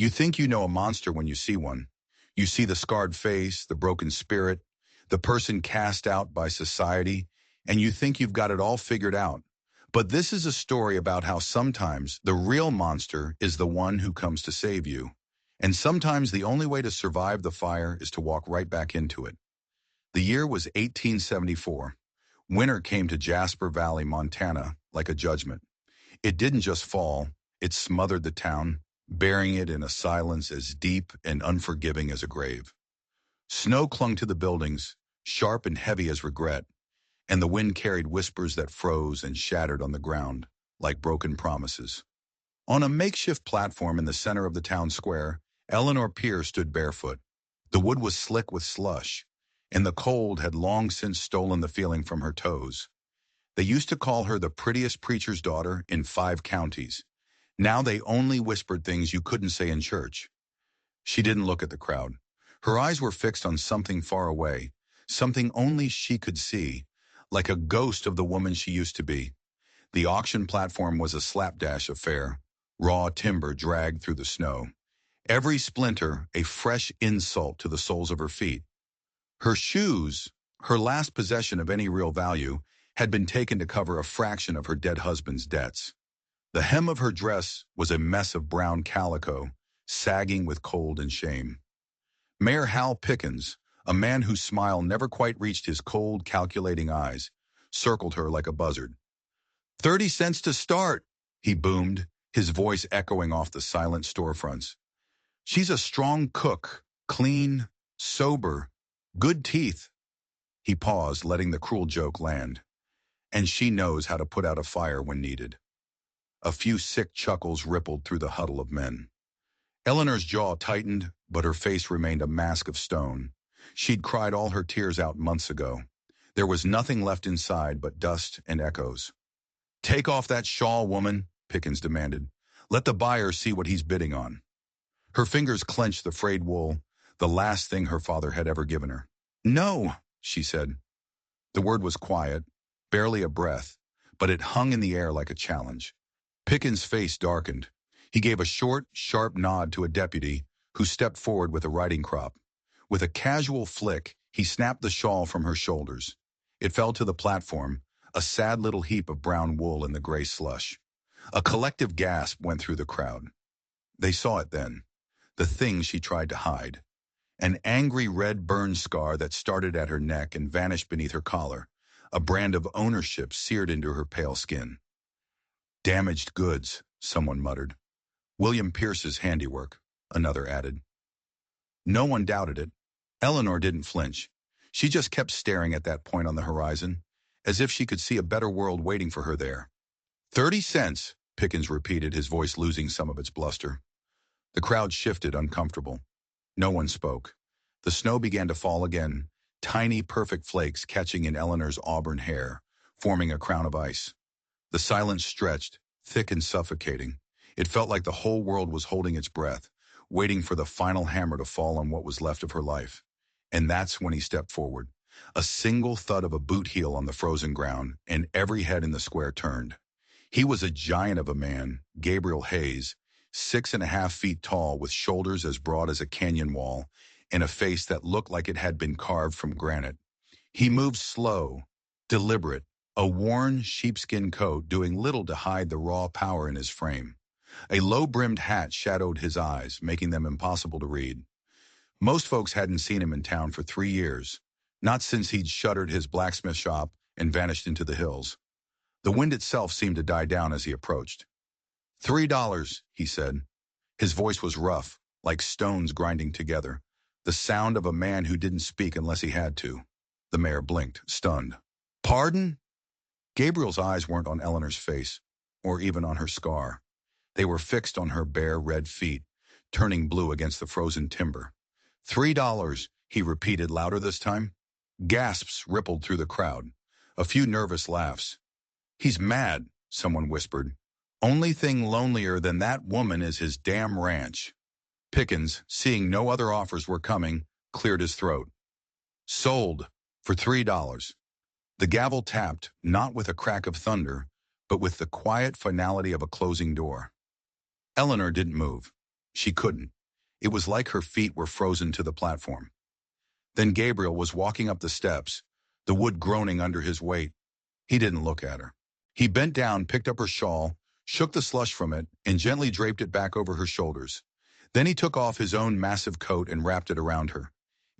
You think you know a monster when you see one. You see the scarred face, the broken spirit, the person cast out by society, and you think you've got it all figured out. But this is a story about how sometimes the real monster is the one who comes to save you. And sometimes the only way to survive the fire is to walk right back into it. The year was 1874. Winter came to Jasper Valley, Montana, like a judgment. It didn't just fall, it smothered the town, burying it in a silence as deep and unforgiving as a grave. Snow clung to the buildings, sharp and heavy as regret, and the wind carried whispers that froze and shattered on the ground, like broken promises. On a makeshift platform in the center of the town square, Eleanor Pierce stood barefoot. The wood was slick with slush, and the cold had long since stolen the feeling from her toes. They used to call her the prettiest preacher's daughter in 5 counties. Now they only whispered things you couldn't say in church. She didn't look at the crowd. Her eyes were fixed on something far away, something only she could see, like a ghost of the woman she used to be. The auction platform was a slapdash affair, raw timber dragged through the snow. Every splinter a fresh insult to the soles of her feet. Her shoes, her last possession of any real value, had been taken to cover a fraction of her dead husband's debts. The hem of her dress was a mess of brown calico, sagging with cold and shame. Mayor Hal Pickens, a man whose smile never quite reached his cold, calculating eyes, circled her like a buzzard. 30 cents to start, he boomed, his voice echoing off the silent storefronts. She's a strong cook, clean, sober, good teeth. He paused, letting the cruel joke land. And she knows how to put out a fire when needed. A few sick chuckles rippled through the huddle of men. Eleanor's jaw tightened, but her face remained a mask of stone. She'd cried all her tears out months ago. There was nothing left inside but dust and echoes. Take off that shawl, woman, Pickens demanded. Let the buyer see what he's bidding on. Her fingers clenched the frayed wool, the last thing her father had ever given her. No, she said. The word was quiet, barely a breath, but it hung in the air like a challenge. Pickens' face darkened. He gave a short, sharp nod to a deputy who stepped forward with a riding crop. With a casual flick, he snapped the shawl from her shoulders. It fell to the platform, a sad little heap of brown wool in the gray slush. A collective gasp went through the crowd. They saw it then, the thing she tried to hide. An angry red burn scar that started at her neck and vanished beneath her collar, a brand of ownership seared into her pale skin. Damaged goods, someone muttered. William Pierce's handiwork, another added. No one doubted it. Eleanor didn't flinch. She just kept staring at that point on the horizon, as if she could see a better world waiting for her there. 30 cents, Pickens repeated, his voice losing some of its bluster. The crowd shifted, uncomfortable. No one spoke. The snow began to fall again, tiny, perfect flakes catching in Eleanor's auburn hair, forming a crown of ice. The silence stretched, thick and suffocating. It felt like the whole world was holding its breath, waiting for the final hammer to fall on what was left of her life. And that's when he stepped forward. A single thud of a boot heel on the frozen ground, and every head in the square turned. He was a giant of a man, Gabriel Hayes, 6.5 feet tall, with shoulders as broad as a canyon wall, and a face that looked like it had been carved from granite. He moved slow, deliberate, a worn sheepskin coat doing little to hide the raw power in his frame. A low-brimmed hat shadowed his eyes, making them impossible to read. Most folks hadn't seen him in town for 3 years, not since he'd shuttered his blacksmith shop and vanished into the hills. The wind itself seemed to die down as he approached. $3, he said. His voice was rough, like stones grinding together, the sound of a man who didn't speak unless he had to. The mayor blinked, stunned. Pardon? Gabriel's eyes weren't on Eleanor's face, or even on her scar. They were fixed on her bare red feet, turning blue against the frozen timber. $3, he repeated louder this time. Gasps rippled through the crowd. A few nervous laughs. He's mad, someone whispered. Only thing lonelier than that woman is his damn ranch. Pickens, seeing no other offers were coming, cleared his throat. Sold for $3. The gavel tapped, not with a crack of thunder, but with the quiet finality of a closing door. Eleanor didn't move. She couldn't. It was like her feet were frozen to the platform. Then Gabriel was walking up the steps, the wood groaning under his weight. He didn't look at her. He bent down, picked up her shawl, shook the slush from it, and gently draped it back over her shoulders. Then he took off his own massive coat and wrapped it around her.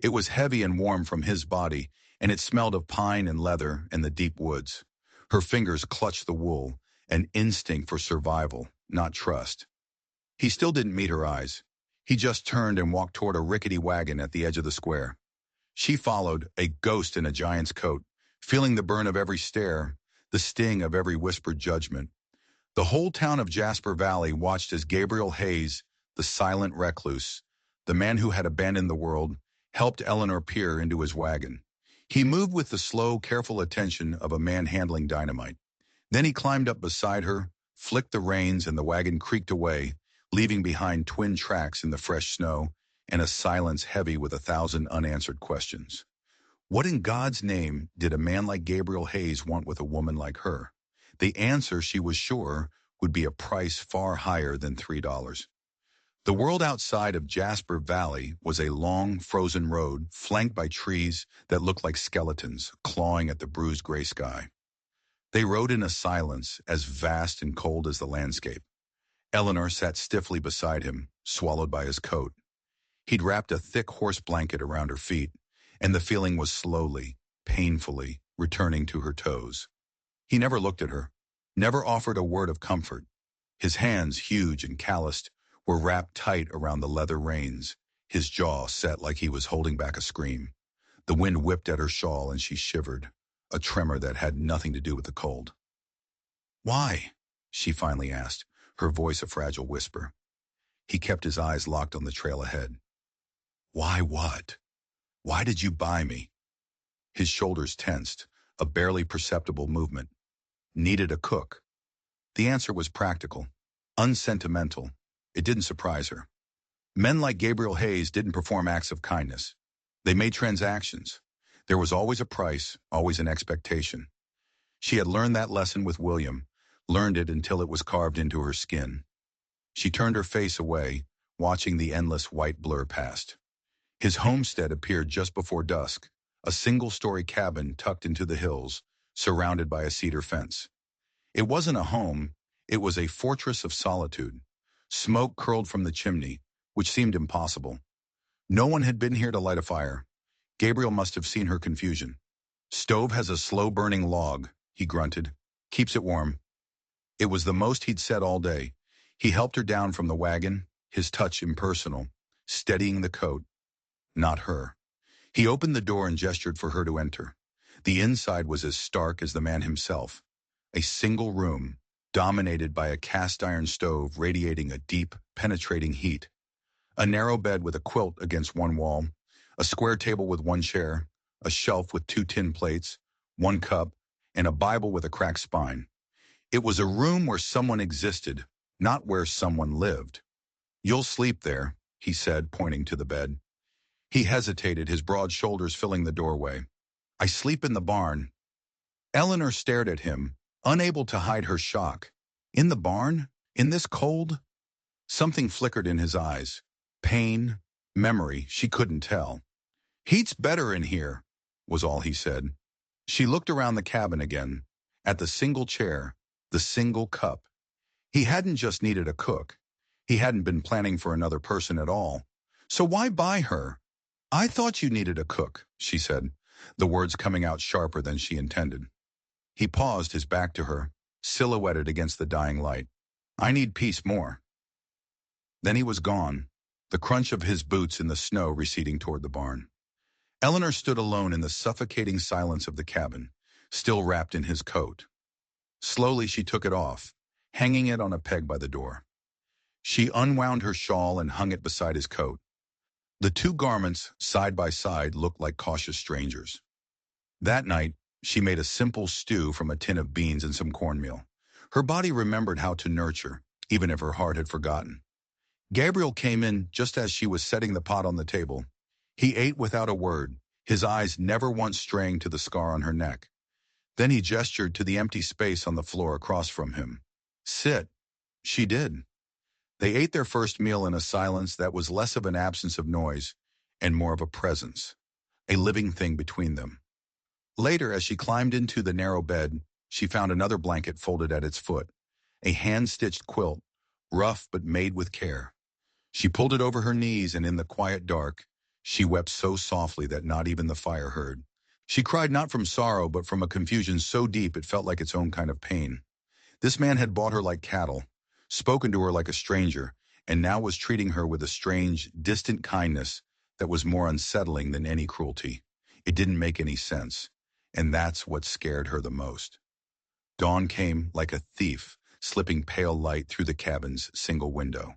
It was heavy and warm from his body, and it smelled of pine and leather and the deep woods. Her fingers clutched the wool, an instinct for survival, not trust. He still didn't meet her eyes. He just turned and walked toward a rickety wagon at the edge of the square. She followed, a ghost in a giant's coat, feeling the burn of every stare, the sting of every whispered judgment. The whole town of Jasper Valley watched as Gabriel Hayes, the silent recluse, the man who had abandoned the world, helped Eleanor peer into his wagon. He moved with the slow, careful attention of a man handling dynamite. Then he climbed up beside her, flicked the reins, and the wagon creaked away, leaving behind twin tracks in the fresh snow and a silence heavy with 1,000 unanswered questions. What in God's name did a man like Gabriel Hayes want with a woman like her? The answer, she was sure, would be a price far higher than $3. The world outside of Jasper Valley was a long, frozen road flanked by trees that looked like skeletons clawing at the bruised gray sky. They rode in a silence as vast and cold as the landscape. Eleanor sat stiffly beside him, swallowed by his coat. He'd wrapped a thick horse blanket around her feet, and the feeling was slowly, painfully, returning to her toes. He never looked at her, never offered a word of comfort. His hands, huge and calloused, were wrapped tight around the leather reins, his jaw set like he was holding back a scream. The wind whipped at her shawl and she shivered, a tremor that had nothing to do with the cold. "Why?" she finally asked, her voice a fragile whisper. He kept his eyes locked on the trail ahead. "Why what? Why did you buy me?" His shoulders tensed, a barely perceptible movement. Needed a cook. The answer was practical, unsentimental. It didn't surprise her. Men like Gabriel Hayes didn't perform acts of kindness. They made transactions. There was always a price, always an expectation. She had learned that lesson with William, learned it until it was carved into her skin. She turned her face away, watching the endless white blur past. His homestead appeared just before dusk, a single-story cabin tucked into the hills, surrounded by a cedar fence. It wasn't a home, it was a fortress of solitude. Smoke curled from the chimney, which seemed impossible. No one had been here to light a fire. Gabriel must have seen her confusion. "Stove has a slow-burning log," he grunted. "Keeps it warm." It was the most he'd said all day. He helped her down from the wagon, his touch impersonal, steadying the coat. Not her. He opened the door and gestured for her to enter. The inside was as stark as the man himself. A single room, dominated by a cast-iron stove radiating a deep, penetrating heat. A narrow bed with a quilt against one wall, a square table with one chair, a shelf with 2 tin plates, 1 cup, and a Bible with a cracked spine. It was a room where someone existed, not where someone lived. "You'll sleep there," he said, pointing to the bed. He hesitated, his broad shoulders filling the doorway. "I sleep in the barn." Eleanor stared at him, unable to hide her shock. In the barn? In this cold? Something flickered in his eyes. Pain, memory, she couldn't tell. "Heat's better in here," was all he said. She looked around the cabin again, at the single chair, the single cup. He hadn't just needed a cook. He hadn't been planning for another person at all. So why buy her? "I thought you needed a cook," she said, the words coming out sharper than she intended. He paused, his back to her, silhouetted against the dying light. "I need peace more." Then he was gone, the crunch of his boots in the snow receding toward the barn. Eleanor stood alone in the suffocating silence of the cabin, still wrapped in his coat. Slowly she took it off, hanging it on a peg by the door. She unwound her shawl and hung it beside his coat. The 2 garments, side by side, looked like cautious strangers. That night, she made a simple stew from a tin of beans and some cornmeal. Her body remembered how to nurture, even if her heart had forgotten. Gabriel came in just as she was setting the pot on the table. He ate without a word, his eyes never once straying to the scar on her neck. Then he gestured to the empty space on the floor across from him. "Sit." She did. They ate their first meal in a silence that was less of an absence of noise and more of a presence, a living thing between them. Later, as she climbed into the narrow bed, she found another blanket folded at its foot, a hand-stitched quilt, rough but made with care. She pulled it over her knees, and in the quiet dark, she wept so softly that not even the fire heard. She cried not from sorrow, but from a confusion so deep it felt like its own kind of pain. This man had bought her like cattle, spoken to her like a stranger, and now was treating her with a strange, distant kindness that was more unsettling than any cruelty. It didn't make any sense, and that's what scared her the most. Dawn came like a thief, slipping pale light through the cabin's single window.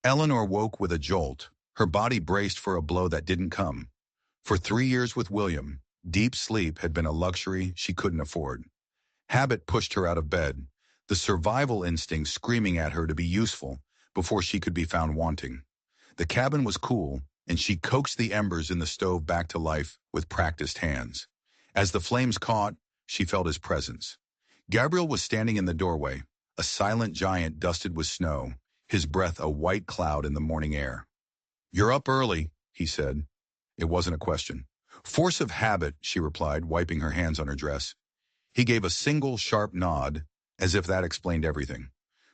Eleanor woke with a jolt, her body braced for a blow that didn't come. For 3 years with William, deep sleep had been a luxury she couldn't afford. Habit pushed her out of bed, the survival instinct screaming at her to be useful before she could be found wanting. The cabin was cool, and she coaxed the embers in the stove back to life with practiced hands. As the flames caught, she felt his presence. Gabriel was standing in the doorway, a silent giant dusted with snow, his breath a white cloud in the morning air. "You're up early," he said. It wasn't a question. "Force of habit," she replied, wiping her hands on her dress. He gave a single sharp nod, as if that explained everything.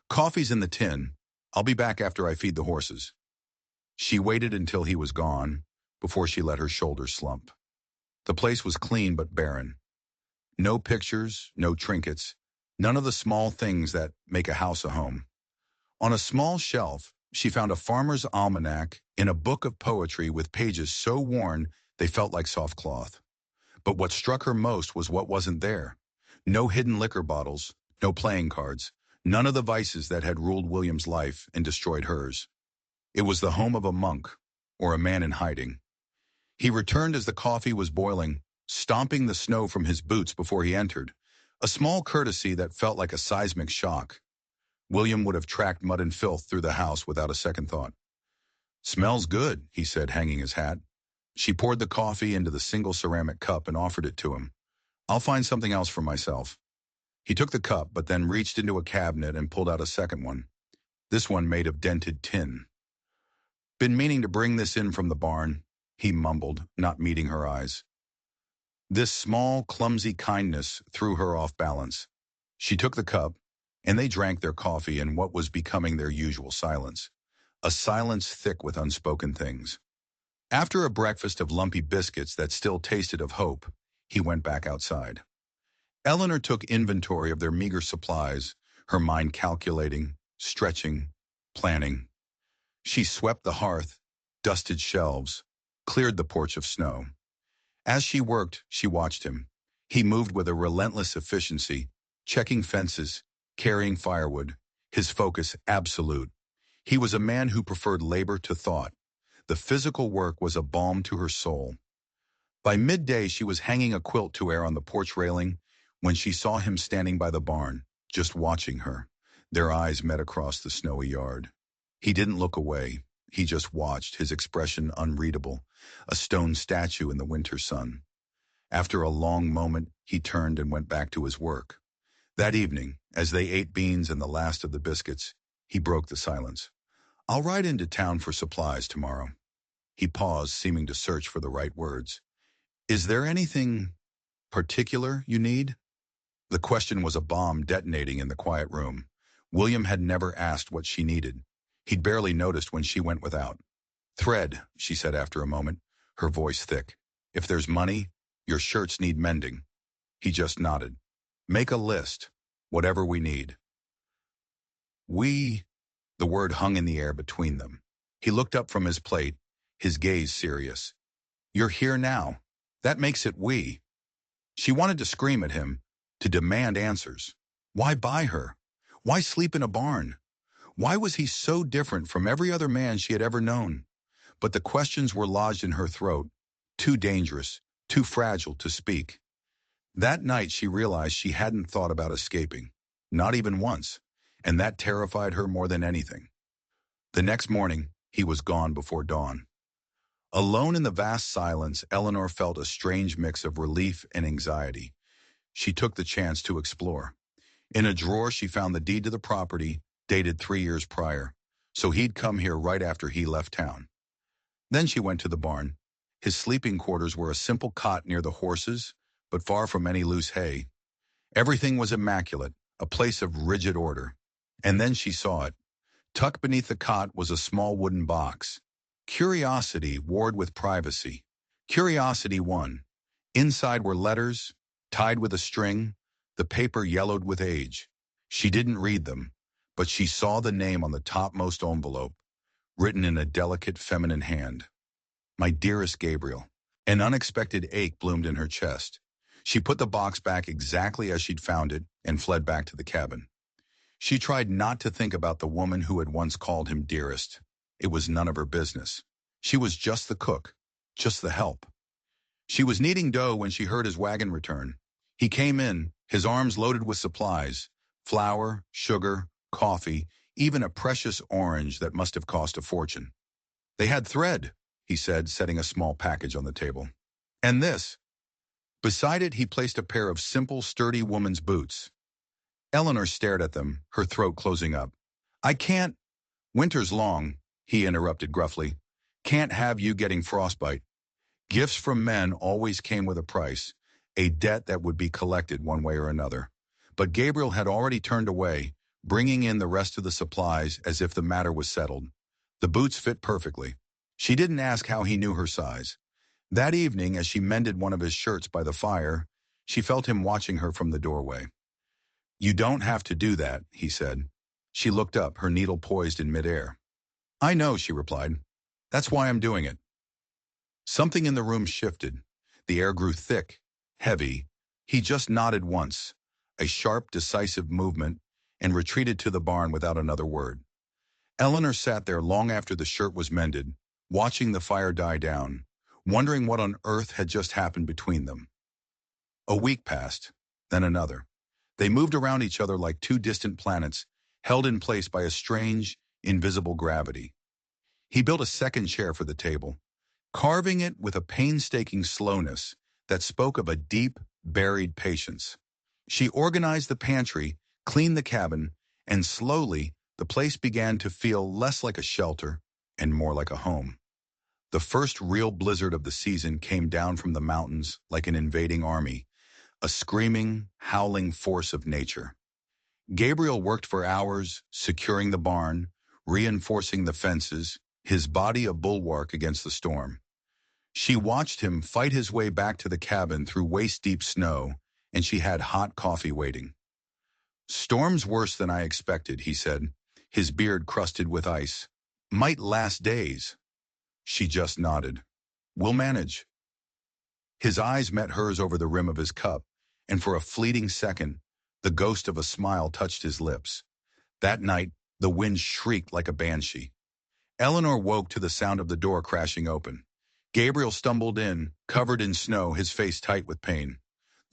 "Coffee's in the tin. I'll be back after I feed the horses." She waited until he was gone before she let her shoulders slump. The place was clean but barren. No pictures, no trinkets, none of the small things that make a house a home. On a small shelf, she found a farmer's almanac in a book of poetry with pages so worn they felt like soft cloth. But what struck her most was what wasn't there. No hidden liquor bottles, no playing cards, none of the vices that had ruled William's life and destroyed hers. It was the home of a monk, or a man in hiding. He returned as the coffee was boiling, stomping the snow from his boots before he entered, a small courtesy that felt like a seismic shock. William would have tracked mud and filth through the house without a second thought. "Smells good," he said, hanging his hat. She poured the coffee into the single ceramic cup and offered it to him. "I'll find something else for myself." He took the cup, but then reached into a cabinet and pulled out a second one. This one made of dented tin. "Been meaning to bring this in from the barn," he mumbled, not meeting her eyes. This small, clumsy kindness threw her off balance. She took the cup, and they drank their coffee in what was becoming their usual silence, a silence thick with unspoken things. After a breakfast of lumpy biscuits that still tasted of hope, he went back outside. Eleanor took inventory of their meager supplies, her mind calculating, stretching, planning. She swept the hearth, dusted shelves, cleared the porch of snow. As she worked, she watched him. He moved with a relentless efficiency, checking fences, carrying firewood, his focus absolute. He was a man who preferred labor to thought. The physical work was a balm to her soul. By midday, she was hanging a quilt to air on the porch railing when she saw him standing by the barn, just watching her. Their eyes met across the snowy yard. He didn't look away. He just watched, his expression unreadable, a stone statue in the winter sun. After a long moment, he turned and went back to his work. That evening, as they ate beans and the last of the biscuits, he broke the silence. "I'll ride into town for supplies tomorrow." He paused, seeming to search for the right words. "Is there anything particular you need?" The question was a bomb detonating in the quiet room. William had never asked what she needed. He'd barely noticed when she went without. "Thread," she said after a moment, her voice thick. "If there's money, your shirts need mending." He just nodded. "Make a list. Whatever we need." "We," the word hung in the air between them. He looked up from his plate, his gaze serious. "You're here now. That makes it we." She wanted to scream at him, to demand answers. Why buy her? Why sleep in a barn? Why was he so different from every other man she had ever known? But the questions were lodged in her throat, too dangerous, too fragile to speak. That night she realized she hadn't thought about escaping, not even once, and that terrified her more than anything. The next morning, he was gone before dawn. Alone in the vast silence, Eleanor felt a strange mix of relief and anxiety. She took the chance to explore. In a drawer, she found the deed to the property, dated 3 years prior. so he'd come here right after he left town. Then she went to the barn. His sleeping quarters were a simple cot near the horses, but far from any loose hay. Everything was immaculate, a place of rigid order. And then she saw it. Tucked beneath the cot was a small wooden box. Curiosity warred with privacy. Curiosity won. Inside were letters, tied with a string, the paper yellowed with age. She didn't read them, but she saw the name on the topmost envelope, written in a delicate feminine hand. My dearest Gabriel. An unexpected ache bloomed in her chest. She put the box back exactly as she'd found it and fled back to the cabin. She tried not to think about the woman who had once called him dearest. It was none of her business. She was just the cook, just the help. She was kneading dough when she heard his wagon return. He came in, his arms loaded with supplies, flour, sugar, coffee, even a precious orange that must have cost a fortune. They had thread, he said, setting a small package on the table. And this. Beside it, he placed a pair of simple, sturdy woman's boots. Eleanor stared at them, her throat closing up. I can't. Winter's long, he interrupted gruffly. Can't have you getting frostbite. Gifts from men always came with a price, a debt that would be collected one way or another. But Gabriel had already turned away, bringing in the rest of the supplies as if the matter was settled. The boots fit perfectly. She didn't ask how he knew her size. That evening, as she mended one of his shirts by the fire, she felt him watching her from the doorway. You don't have to do that, he said. She looked up, her needle poised in midair. I know, she replied. That's why I'm doing it. Something in the room shifted. The air grew thick, heavy. He just nodded once, a sharp, decisive movement, and retreated to the barn without another word. Eleanor sat there long after the shirt was mended, watching the fire die down, wondering what on earth had just happened between them. A week passed, then another. They moved around each other like two distant planets, held in place by a strange, invisible gravity. He built a second chair for the table, carving it with a painstaking slowness that spoke of a deep, buried patience. She organized the pantry, cleaned the cabin, and slowly, the place began to feel less like a shelter and more like a home. The first real blizzard of the season came down from the mountains like an invading army, a screaming, howling force of nature. Gabriel worked for hours, securing the barn, reinforcing the fences, his body a bulwark against the storm. She watched him fight his way back to the cabin through waist-deep snow, and she had hot coffee waiting. Storms worse than I expected, he said, his beard crusted with ice. Might last days. She just nodded. We'll manage. His eyes met hers over the rim of his cup, and for a fleeting second, the ghost of a smile touched his lips. That night, the wind shrieked like a banshee. Eleanor woke to the sound of the door crashing open. Gabriel stumbled in, covered in snow, his face tight with pain.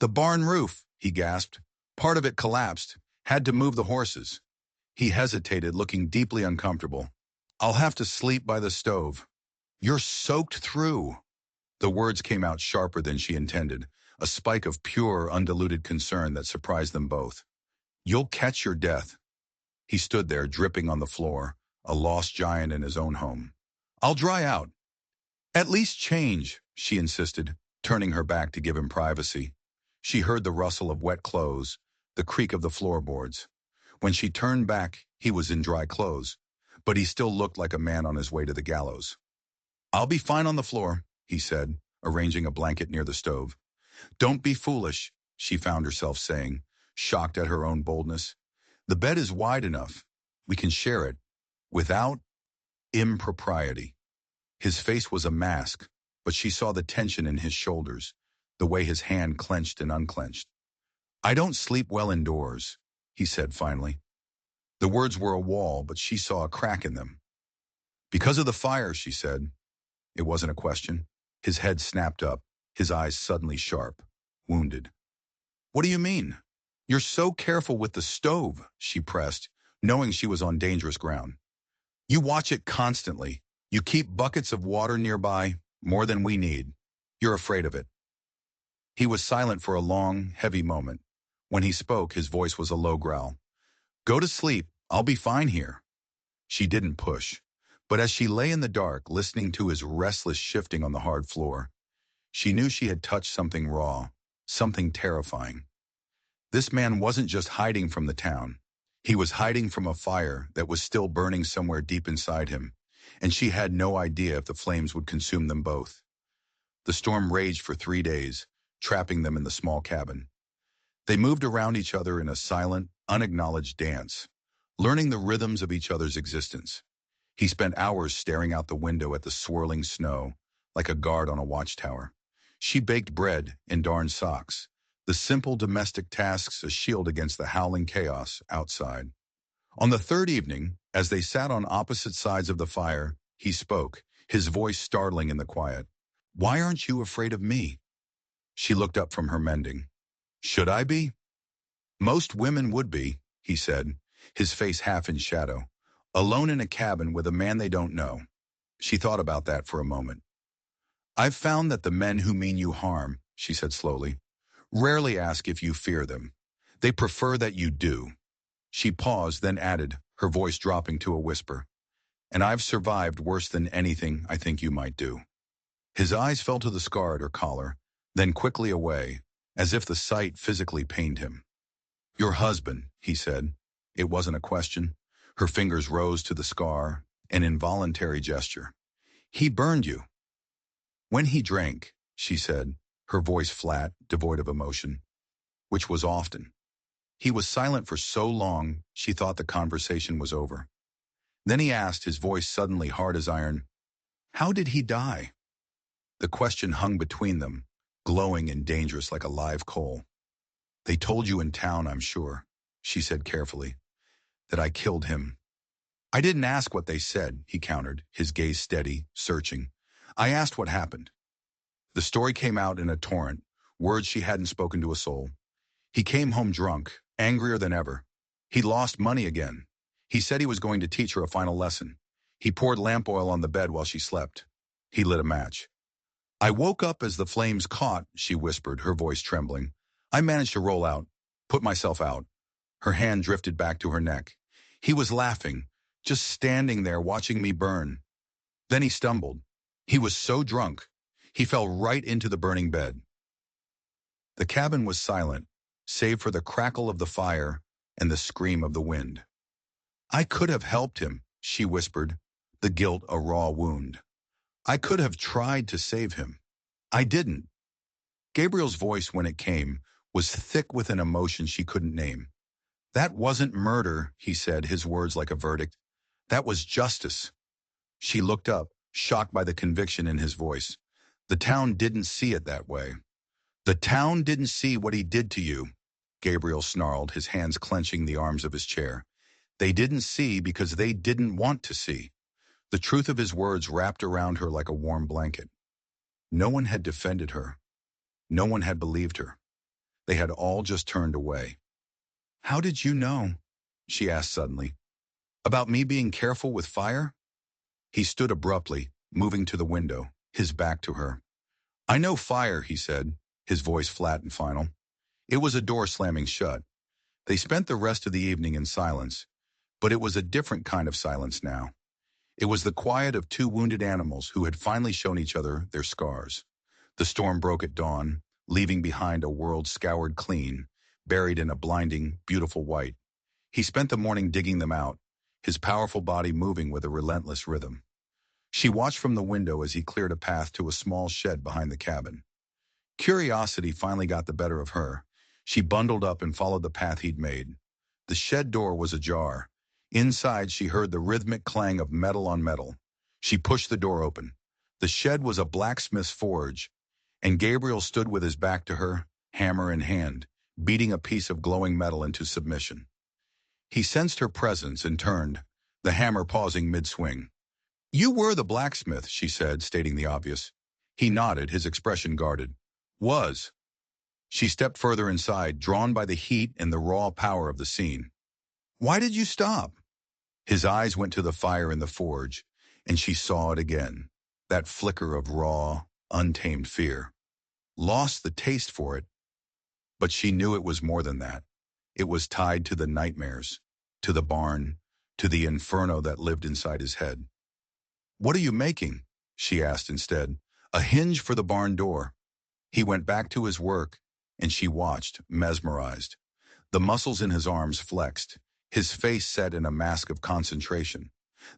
The barn roof, he gasped. Part of it collapsed. Had to move the horses. He hesitated, looking deeply uncomfortable. I'll have to sleep by the stove. You're soaked through. The words came out sharper than she intended, a spike of pure, undiluted concern that surprised them both. You'll catch your death. He stood there, dripping on the floor, a lost giant in his own home. I'll dry out. At least change, she insisted, turning her back to give him privacy. She heard the rustle of wet clothes, the creak of the floorboards. When she turned back, he was in dry clothes, but he still looked like a man on his way to the gallows. I'll be fine on the floor, he said, arranging a blanket near the stove. Don't be foolish, she found herself saying, shocked at her own boldness. The bed is wide enough. We can share it, without impropriety. His face was a mask, but she saw the tension in his shoulders, the way his hand clenched and unclenched. I don't sleep well indoors, he said finally. The words were a wall, but she saw a crack in them. Because of the fire, she said. It wasn't a question. His head snapped up, his eyes suddenly sharp, wounded. What do you mean? You're so careful with the stove, she pressed, knowing she was on dangerous ground. You watch it constantly. You keep buckets of water nearby, more than we need. You're afraid of it. He was silent for a long, heavy moment. When he spoke, his voice was a low growl. Go to sleep. I'll be fine here. She didn't push. But as she lay in the dark, listening to his restless shifting on the hard floor, she knew she had touched something raw, something terrifying. This man wasn't just hiding from the town. He was hiding from a fire that was still burning somewhere deep inside him, and she had no idea if the flames would consume them both. The storm raged for 3 days, trapping them in the small cabin. They moved around each other in a silent, unacknowledged dance, learning the rhythms of each other's existence. He spent hours staring out the window at the swirling snow, like a guard on a watchtower. She baked bread and darned socks, the simple domestic tasks a shield against the howling chaos outside. On the third evening, as they sat on opposite sides of the fire, he spoke, his voice startling in the quiet. "Why aren't you afraid of me?" She looked up from her mending. "Should I be?" "Most women would be," he said, his face half in shadow. "Alone in a cabin with a man they don't know." She thought about that for a moment. "I've found that the men who mean you harm," she said slowly, "rarely ask if you fear them. They prefer that you do." She paused, then added, her voice dropping to a whisper, "And I've survived worse than anything I think you might do." His eyes fell to the scar at her collar, then quickly away, as if the sight physically pained him. "Your husband," he said. It wasn't a question. Her fingers rose to the scar, an involuntary gesture. "He burned you." "When he drank," she said, her voice flat, devoid of emotion, which was often. He was silent for so long, she thought the conversation was over. Then he asked, his voice suddenly hard as iron, "How did he die?" The question hung between them, glowing and dangerous like a live coal. "They told you in town, I'm sure," she said carefully, "that I killed him." "I didn't ask what they said," he countered, his gaze steady, searching. "I asked what happened." The story came out in a torrent, words she hadn't spoken to a soul. "He came home drunk, angrier than ever. He lost money again. He said he was going to teach her a final lesson. He poured lamp oil on the bed while she slept. He lit a match. I woke up as the flames caught," she whispered, her voice trembling. "I managed to roll out, put myself out." Her hand drifted back to her neck. "He was laughing, just standing there watching me burn. Then he stumbled. He was so drunk. He fell right into the burning bed." The cabin was silent, save for the crackle of the fire and the scream of the wind. "I could have helped him," she whispered, the guilt a raw wound. "I could have tried to save him. I didn't." Gabriel's voice, when it came, was thick with an emotion she couldn't name. "That wasn't murder," he said, his words like a verdict. "That was justice." She looked up, shocked by the conviction in his voice. "The town didn't see it that way." "The town didn't see what he did to you," Gabriel snarled, his hands clenching the arms of his chair. "They didn't see because they didn't want to see." The truth of his words wrapped around her like a warm blanket. No one had defended her. No one had believed her. They had all just turned away. "How did you know?" she asked suddenly. "About me being careful with fire?" He stood abruptly, moving to the window, his back to her. "I know fire," he said, his voice flat and final. It was a door slamming shut. They spent the rest of the evening in silence, but it was a different kind of silence now. It was the quiet of two wounded animals who had finally shown each other their scars. The storm broke at dawn, leaving behind a world scoured clean, buried in a blinding, beautiful white. He spent the morning digging them out, his powerful body moving with a relentless rhythm. She watched from the window as he cleared a path to a small shed behind the cabin. Curiosity finally got the better of her. She bundled up and followed the path he'd made. The shed door was ajar. Inside, she heard the rhythmic clang of metal on metal. She pushed the door open. The shed was a blacksmith's forge, and Gabriel stood with his back to her, hammer in hand, beating a piece of glowing metal into submission. He sensed her presence and turned, the hammer pausing mid-swing. "You were the blacksmith," she said, stating the obvious. He nodded, his expression guarded. "Was." She stepped further inside, drawn by the heat and the raw power of the scene. "Why did you stop?" His eyes went to the fire in the forge, and she saw it again, that flicker of raw, untamed fear. Lost the taste for it, but she knew it was more than that. It was tied to the nightmares, to the barn, to the inferno that lived inside his head. "What are you making?" she asked instead. "A hinge for the barn door." He went back to his work, and she watched, mesmerized. The muscles in his arms flexed, his face set in a mask of concentration.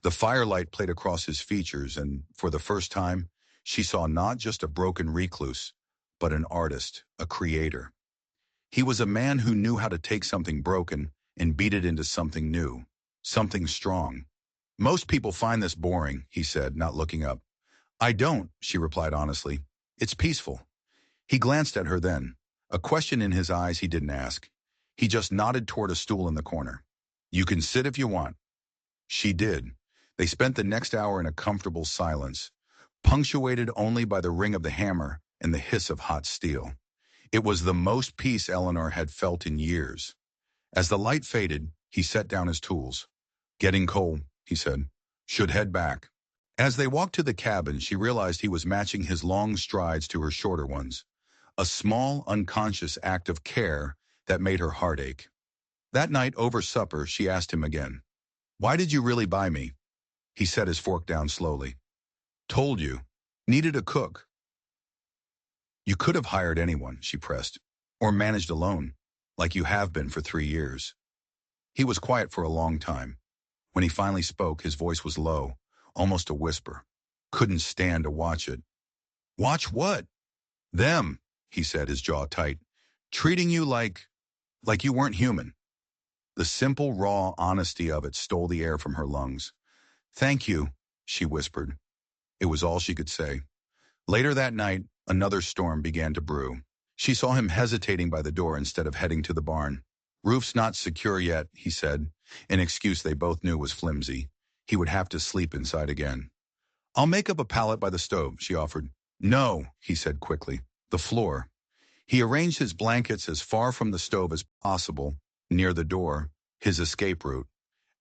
The firelight played across his features, and for the first time, she saw not just a broken recluse, but an artist, a creator. He was a man who knew how to take something broken and beat it into something new, something strong. "Most people find this boring," he said, not looking up. "I don't," she replied honestly. "It's peaceful." He glanced at her then, a question in his eyes he didn't ask. He just nodded toward a stool in the corner. "You can sit if you want." She did. They spent the next hour in a comfortable silence, punctuated only by the ring of the hammer and the hiss of hot steel. It was the most peace Eleanor had felt in years. As the light faded, he set down his tools. "Getting cold," he said. "Should head back." As they walked to the cabin, she realized he was matching his long strides to her shorter ones. A small, unconscious act of care that made her heart ache. That night over supper, she asked him again, "Why did you really buy me?" He set his fork down slowly. "Told you. Needed a cook." "You could have hired anyone," she pressed, "or managed alone, like you have been for 3 years." He was quiet for a long time. When he finally spoke, his voice was low, almost a whisper. "Couldn't stand to watch it." "Watch what?" "Them," he said, his jaw tight. "Treating you like you weren't human." The simple, raw honesty of it stole the air from her lungs. "Thank you," she whispered. It was all she could say. Later that night, another storm began to brew. She saw him hesitating by the door instead of heading to the barn. "Roof's not secure yet," he said, an excuse they both knew was flimsy. He would have to sleep inside again. "I'll make up a pallet by the stove," she offered. "No," he said quickly. "The floor." He arranged his blankets as far from the stove as possible, near the door, his escape route.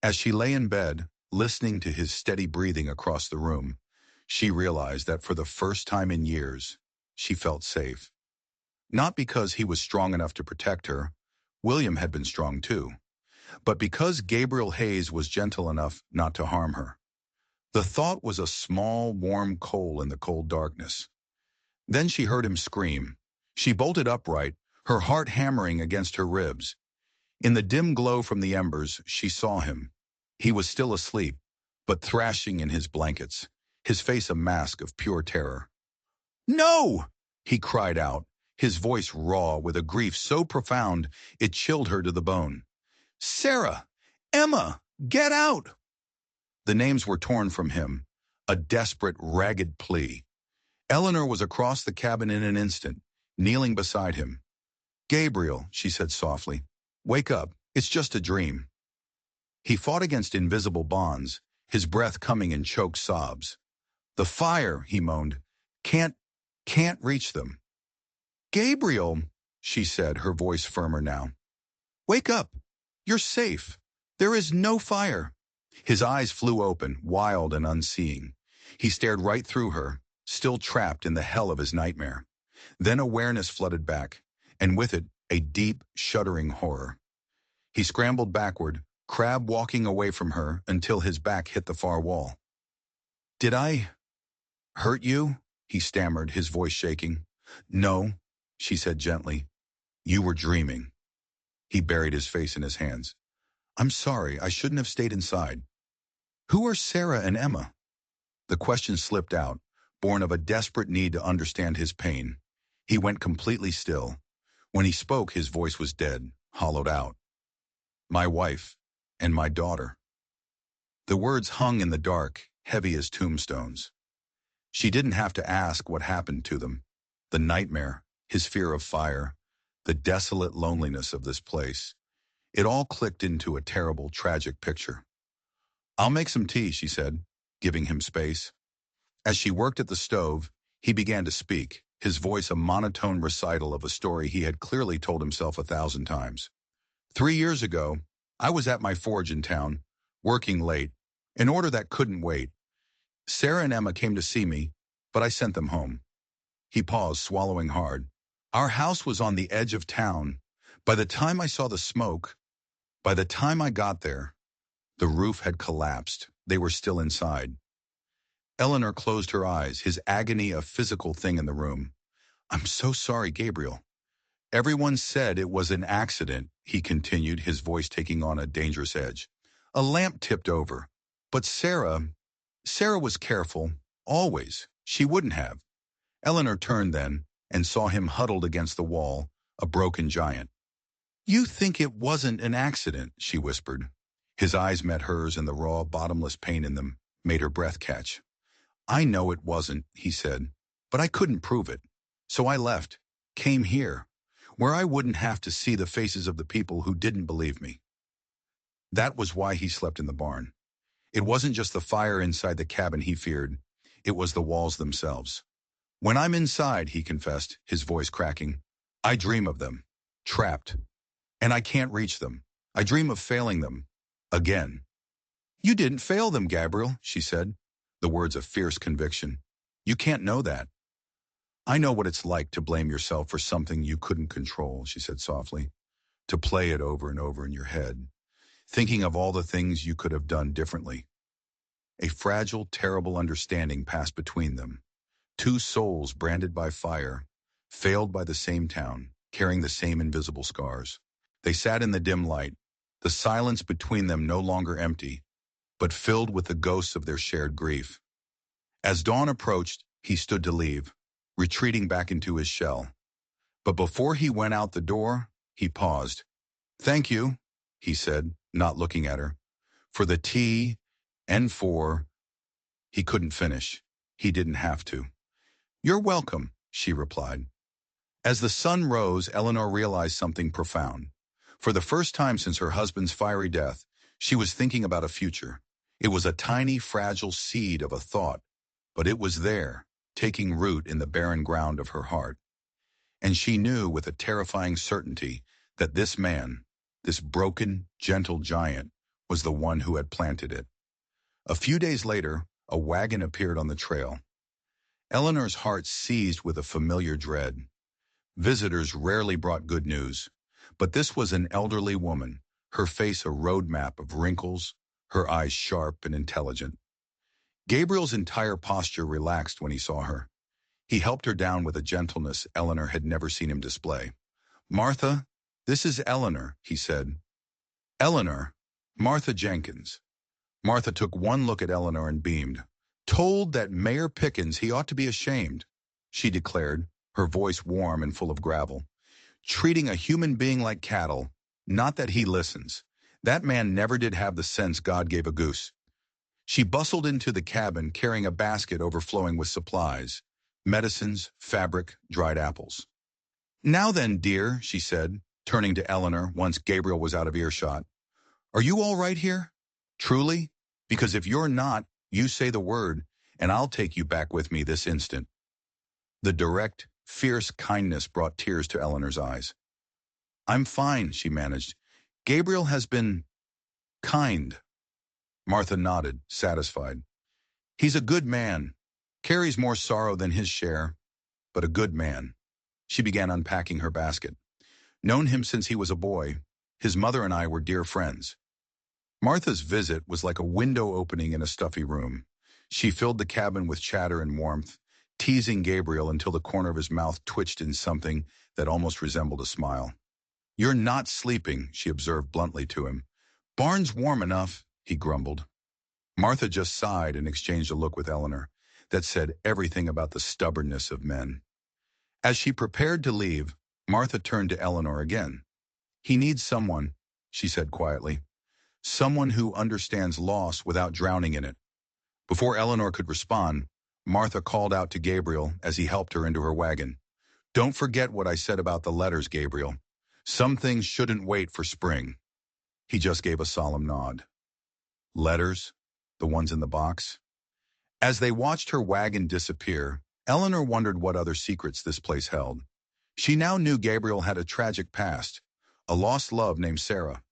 As she lay in bed, listening to his steady breathing across the room, she realized that for the first time in years, she felt safe. Not because he was strong enough to protect her, William had been strong too, but because Gabriel Hayes was gentle enough not to harm her. The thought was a small, warm coal in the cold darkness. Then she heard him scream. She bolted upright, her heart hammering against her ribs. In the dim glow from the embers, she saw him. He was still asleep, but thrashing in his blankets, his face a mask of pure terror. "No!" he cried out, his voice raw with a grief so profound it chilled her to the bone. "Sarah! Emma! Get out!" The names were torn from him, a desperate, ragged plea. Eleanor was across the cabin in an instant, kneeling beside him. "Gabriel," she said softly, "wake up. It's just a dream." He fought against invisible bonds, his breath coming in choked sobs. "The fire," he moaned. Can't reach them." "Gabriel," she said, her voice firmer now. "Wake up. You're safe. There is no fire." His eyes flew open, wild and unseeing. He stared right through her, still trapped in the hell of his nightmare. Then awareness flooded back, and with it, a deep, shuddering horror. He scrambled backward, crab walking away from her until his back hit the far wall. "Did I hurt you?" he stammered, his voice shaking. "No," she said gently. "You were dreaming." He buried his face in his hands. "I'm sorry, I shouldn't have stayed inside." "Who are Sarah and Emma?" The question slipped out, born of a desperate need to understand his pain. He went completely still. When he spoke, his voice was dead, hollowed out. "My wife and my daughter." The words hung in the dark, heavy as tombstones. She didn't have to ask what happened to them. The nightmare, his fear of fire, the desolate loneliness of this place. It all clicked into a terrible, tragic picture. "I'll make some tea," she said, giving him space. As she worked at the stove, he began to speak, his voice a monotone recital of a story he had clearly told himself 1,000 times. "3 years ago, I was at my forge in town, working late, an order that couldn't wait. Sarah and Emma came to see me, but I sent them home." He paused, swallowing hard. "Our house was on the edge of town. By the time I saw the smoke, by the time I got there, The roof had collapsed. They were still inside. Eleanor closed her eyes, his agony a physical thing in the room. "I'm so sorry, Gabriel." "Everyone said it was an accident," he continued, his voice taking on a dangerous edge. "A lamp tipped over. But Sarah was careful. Always. She wouldn't have." Eleanor turned then and saw him huddled against the wall, a broken giant. "You think it wasn't an accident," she whispered. His eyes met hers, and the raw, bottomless pain in them made her breath catch. "I know it wasn't," he said, "but I couldn't prove it. So I left, came here, where I wouldn't have to see the faces of the people who didn't believe me." That was why he slept in the barn. It wasn't just the fire inside the cabin he feared. It was the walls themselves. "When I'm inside," he confessed, his voice cracking, "I dream of them, trapped, and I can't reach them. I dream of failing them, again." "You didn't fail them, Gabriel," she said, the words of fierce conviction. "You can't know that." "I know what it's like to blame yourself for something you couldn't control," she said softly, "to play it over and over in your head, thinking of all the things you could have done differently." A fragile, terrible understanding passed between them. Two souls branded by fire, failed by the same town, carrying the same invisible scars. They sat in the dim light, the silence between them no longer empty, but filled with the ghosts of their shared grief. As dawn approached, he stood to leave, retreating back into his shell. But before he went out the door, he paused. "Thank you," he said, not looking at her, "for the tea and for—" He couldn't finish. He didn't have to. "You're welcome," she replied. As the sun rose, Eleanor realized something profound. For the first time since her husband's fiery death, she was thinking about a future. It was a tiny, fragile seed of a thought, but it was there, taking root in the barren ground of her heart. And she knew with a terrifying certainty that this man, this broken, gentle giant, was the one who had planted it. A few days later, a wagon appeared on the trail. Eleanor's heart seized with a familiar dread. Visitors rarely brought good news, but this was an elderly woman, her face a road map of wrinkles, her eyes sharp and intelligent. Gabriel's entire posture relaxed when he saw her. He helped her down with a gentleness Eleanor had never seen him display. "Martha, this is Eleanor," he said. "Eleanor, Martha Jenkins." Martha took one look at Eleanor and beamed. "Told that Mayor Pickens he ought to be ashamed," she declared, her voice warm and full of gravel. "Treating a human being like cattle, not that he listens. That man never did have the sense God gave a goose." She bustled into the cabin carrying a basket overflowing with supplies, medicines, fabric, dried apples. "Now then, dear," she said, turning to Eleanor once Gabriel was out of earshot. "Are you all right here? Truly? Because if you're not, you say the word, and I'll take you back with me this instant." The direct, fierce kindness brought tears to Eleanor's eyes. "I'm fine," she managed. "Gabriel has been kind." Martha nodded, satisfied. "He's a good man. Carries more sorrow than his share, but a good man." She began unpacking her basket. "Known him since he was a boy. His mother and I were dear friends." Martha's visit was like a window opening in a stuffy room. She filled the cabin with chatter and warmth, teasing Gabriel until the corner of his mouth twitched in something that almost resembled a smile. "You're not sleeping," she observed bluntly to him. "Barn's warm enough," he grumbled. Martha just sighed and exchanged a look with Eleanor that said everything about the stubbornness of men. As she prepared to leave, Martha turned to Eleanor again. "He needs someone," she said quietly. "Someone who understands loss without drowning in it." Before Eleanor could respond, Martha called out to Gabriel as he helped her into her wagon. "Don't forget what I said about the letters, Gabriel. Some things shouldn't wait for spring." He just gave a solemn nod. Letters? The ones in the box? As they watched her wagon disappear, Eleanor wondered what other secrets this place held. She now knew Gabriel had a tragic past, a lost love named Sarah.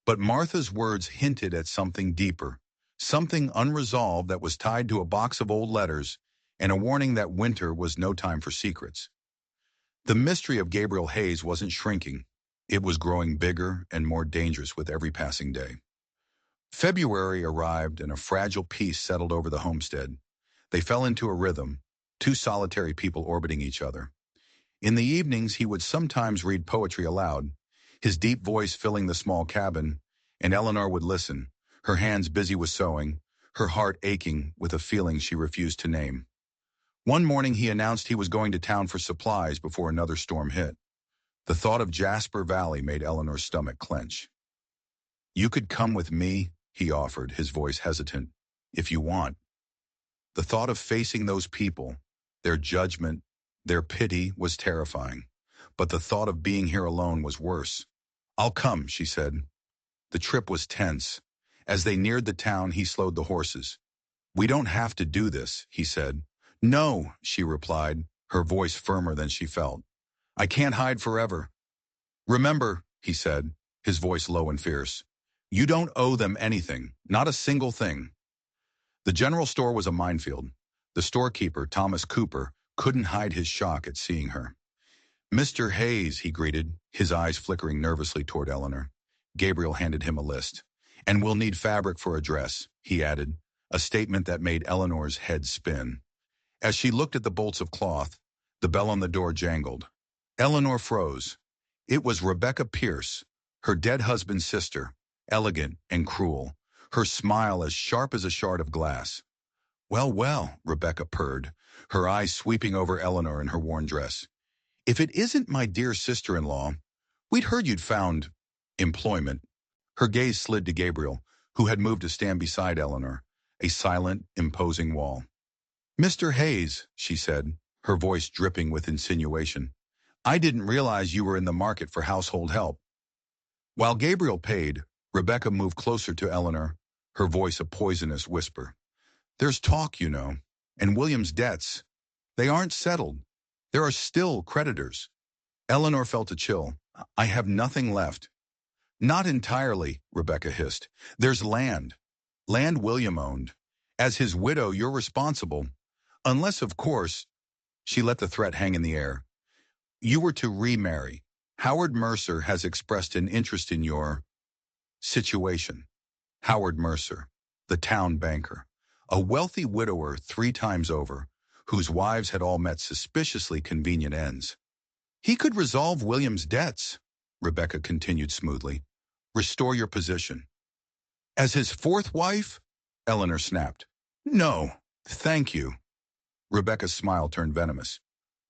But Martha's words hinted at something deeper, something unresolved that was tied to a box of old letters and a warning that winter was no time for secrets. The mystery of Gabriel Hayes wasn't shrinking. It was growing bigger and more dangerous with every passing day. February arrived and a fragile peace settled over the homestead. They fell into a rhythm, two solitary people orbiting each other. In the evenings, he would sometimes read poetry aloud, his deep voice filling the small cabin, and Eleanor would listen, her hands busy with sewing, her heart aching with a feeling she refused to name. One morning, he announced he was going to town for supplies before another storm hit. The thought of Jasper Valley made Eleanor's stomach clench. "You could come with me," he offered, his voice hesitant, "if you want." The thought of facing those people, their judgment, their pity was terrifying. But the thought of being here alone was worse. "I'll come," she said. The trip was tense. As they neared the town, he slowed the horses. "We don't have to do this," he said. "No," she replied, her voice firmer than she felt. "I can't hide forever." "Remember," he said, his voice low and fierce, "you don't owe them anything, not a single thing." The general store was a minefield. The storekeeper, Thomas Cooper, couldn't hide his shock at seeing her. "Mr. Hayes," he greeted, his eyes flickering nervously toward Eleanor. Gabriel handed him a list. "And we'll need fabric for a dress," he added, a statement that made Eleanor's head spin. As she looked at the bolts of cloth, the bell on the door jangled. Eleanor froze. It was Rebecca Pierce, her dead husband's sister, elegant and cruel, her smile as sharp as a shard of glass. "Well, well," Rebecca purred, her eyes sweeping over Eleanor in her worn dress. "If it isn't my dear sister-in-law, we'd heard you'd found employment." Her gaze slid to Gabriel, who had moved to stand beside Eleanor, a silent, imposing wall. "Mr. Hayes," she said, her voice dripping with insinuation, "I didn't realize you were in the market for household help." While Gabriel paid, Rebecca moved closer to Eleanor, her voice a poisonous whisper. "There's talk, you know, and William's debts. They aren't settled. There are still creditors." Eleanor felt a chill. "I have nothing left." "Not entirely," Rebecca hissed. "There's land. Land William owned. As his widow, you're responsible. Unless, of course," she let the threat hang in the air, "you were to remarry. Howard Mercer has expressed an interest in your situation." Howard Mercer, the town banker, a wealthy widower 3 times over, whose wives had all met suspiciously convenient ends. "He could resolve William's debts," Rebecca continued smoothly. "Restore your position." "As his fourth wife?" Eleanor snapped. "No, thank you." Rebecca's smile turned venomous.